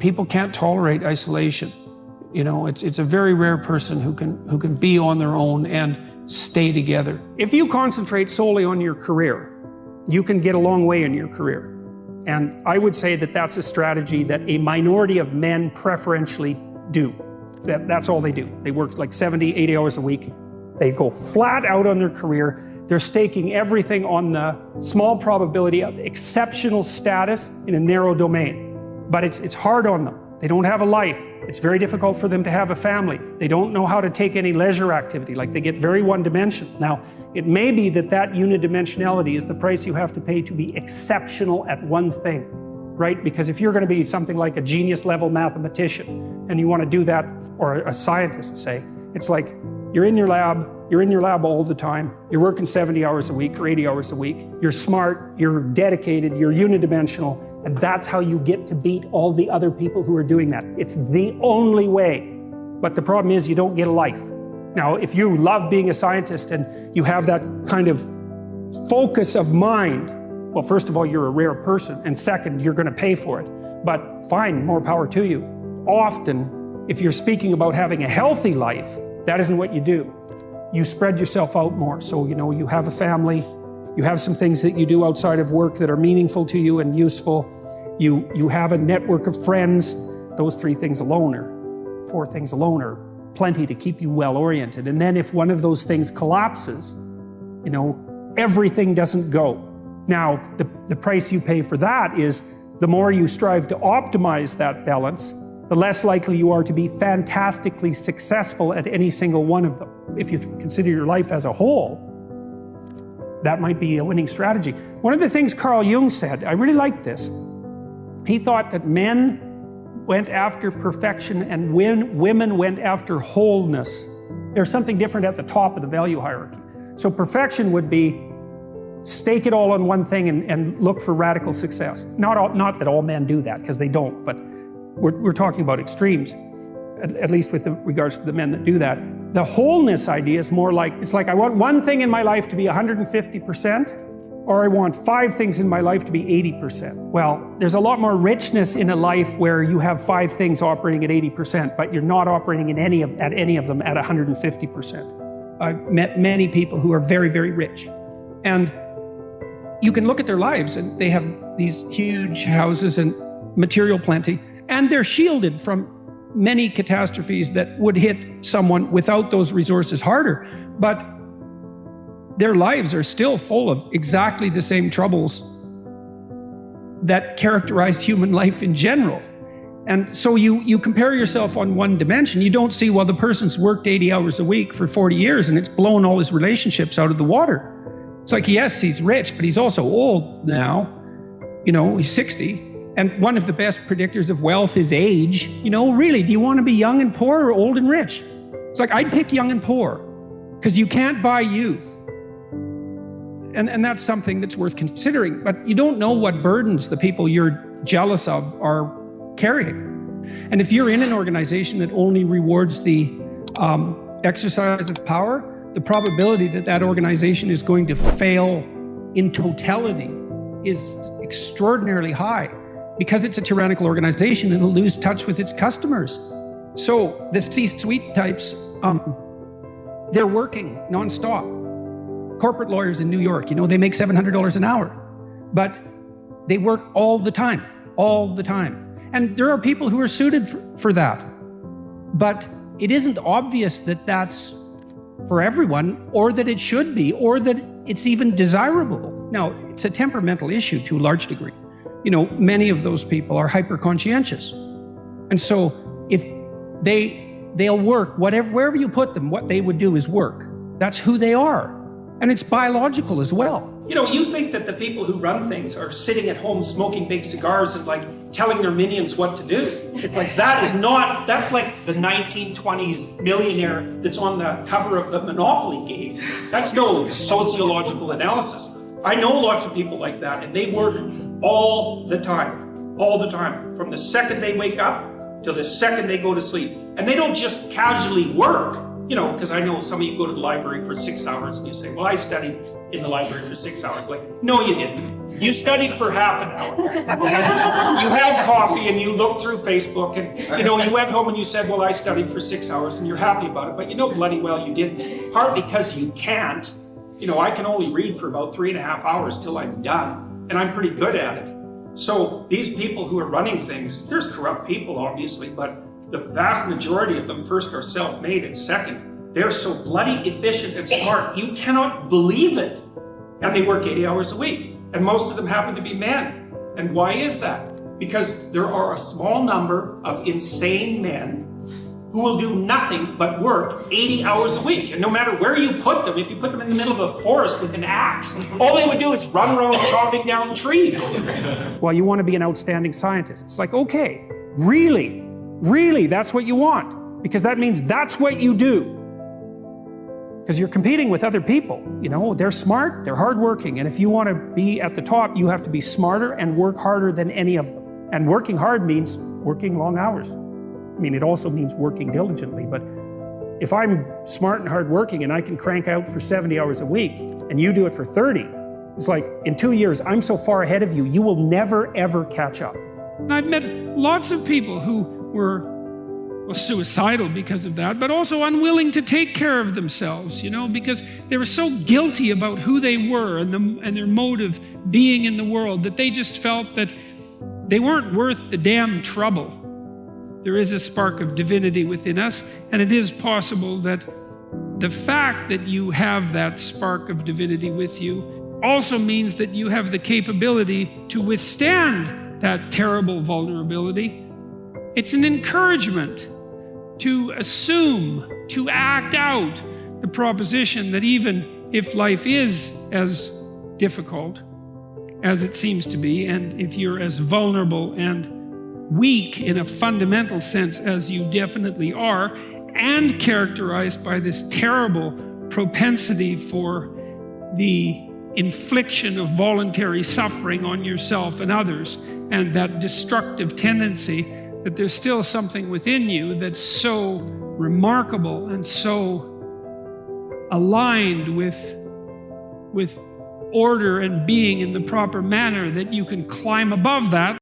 people can't tolerate isolation. You know, it's a very rare person who can be on their own and stay together. If you concentrate solely on your career, you can get a long way in your career. And I would say that that's a strategy that a minority of men preferentially do. That's all they do. They work like 70, 80 hours a week. They go flat out on their career. They're staking everything on the small probability of exceptional status in a narrow domain. But it's hard on them. They don't have a life. It's very difficult for them to have a family. They don't know how to take any leisure activity. Like, they get very one-dimensional. Now, it may be that unidimensionality is the price you have to pay to be exceptional at one thing, right? Because if you're going to be something like a genius-level mathematician, and you want to do that, or a scientist, say, it's like you're in your lab all the time, you're working 70 hours a week or 80 hours a week, you're smart, you're dedicated, you're unidimensional, and that's how you get to beat all the other people who are doing that. It's the only way. But the problem is you don't get a life. Now, if you love being a scientist and you have that kind of focus of mind, well, first of all, you're a rare person, and second, you're going to pay for it. But fine, more power to you. Often, if you're speaking about having a healthy life, that isn't what you do. You spread yourself out more. So, you know, you have a family, you have some things that you do outside of work that are meaningful to you and useful. You have a network of friends. Those 4 things alone are plenty to keep you well-oriented. And then if one of those things collapses, you know, everything doesn't go. Now, the price you pay for that is the more you strive to optimize that balance, the less likely you are to be fantastically successful at any single one of them. If you consider your life as a whole, that might be a winning strategy. One of the things Carl Jung said, I really liked this. He thought that men went after perfection and women went after wholeness. There's something different at the top of the value hierarchy. So perfection would be stake it all on one thing and look for radical success. Not that all men do that, because they don't, but we're talking about extremes, at least with regards to the men that do that. The wholeness idea is more like, it's like I want one thing in my life to be 150%, or I want 5 things in my life to be 80%. Well, there's a lot more richness in a life where you have 5 things operating at 80%, but you're not operating at any of them at 150%. I've met many people who are very, very rich. And you can look at their lives and they have these huge houses and material plenty, and they're shielded from many catastrophes that would hit someone without those resources harder. But their lives are still full of exactly the same troubles that characterize human life in general. And so you compare yourself on one dimension. You don't see, well, the person's worked 80 hours a week for 40 years and it's blown all his relationships out of the water. It's like, yes, he's rich, but he's also old now. You know, he's 60. And one of the best predictors of wealth is age. You know, really, do you want to be young and poor or old and rich? It's like, I'd pick young and poor, because you can't buy youth. And that's something that's worth considering. But you don't know what burdens the people you're jealous of are carrying. And if you're in an organization that only rewards the exercise of power, the probability that that organization is going to fail in totality is extraordinarily high, because it's a tyrannical organization. It'll lose touch with its customers. So the C-suite types, they're working nonstop. Corporate lawyers in New York, you know, they make $700 an hour, but they work all the time. And there are people who are suited for that. But it isn't obvious that that's for everyone, or that it should be, or that it's even desirable. Now, it's a temperamental issue to a large degree. You know, many of those people are hyper-conscientious. And so if they'll work, wherever you put them, what they would do is work. That's who they are. And it's biological as well. You know, you think that the people who run things are sitting at home smoking big cigars and like telling their minions what to do. It's like, that's like the 1920s millionaire that's on the cover of the Monopoly game. That's no sociological analysis. I know lots of people like that, and they work all the time, from the second they wake up till the second they go to sleep. And they don't just casually work. you know, because I know some of you go to the library for 6 hours and you say, well, I studied in the library for 6 hours. Like, no, you didn't. You studied for half an hour. You had coffee and you looked through Facebook and, you know, you went home and you said, well, I studied for 6 hours and you're happy about it. But you know bloody well you didn't. Partly because you can't. You know, I can only read for about 3.5 hours till I'm done. And I'm pretty good at it. So these people who are running things, there's corrupt people, obviously, but the vast majority of them, first, are self-made, and second, they're so bloody efficient and smart, you cannot believe it. And they work 80 hours a week. And most of them happen to be men. And why is that? Because there are a small number of insane men who will do nothing but work 80 hours a week. And no matter where you put them, if you put them in the middle of a forest with an axe, all they would do is run around chopping down trees. Well, you want to be an outstanding scientist. It's like, okay, really, that's what you want. Because that means that's what you do. Because you're competing with other people. You know, they're smart, they're hardworking. And if you want to be at the top, you have to be smarter and work harder than any of them. And working hard means working long hours. I mean, it also means working diligently, but if I'm smart and hardworking and I can crank out for 70 hours a week and you do it for 30, it's like, in 2 years, I'm so far ahead of you, you will never, ever catch up. I've met lots of people who were suicidal because of that, but also unwilling to take care of themselves, you know, because they were so guilty about who they were and their mode of being in the world that they just felt that they weren't worth the damn trouble. There is a spark of divinity within us, and it is possible that the fact that you have that spark of divinity with you also means that you have the capability to withstand that terrible vulnerability. It's an encouragement to assume, to act out the proposition that even if life is as difficult as it seems to be, and if you're as vulnerable and weak in a fundamental sense as you definitely are, and characterized by this terrible propensity for the infliction of voluntary suffering on yourself and others, and that destructive tendency, that there's still something within you that's so remarkable and so aligned with order and being in the proper manner that you can climb above that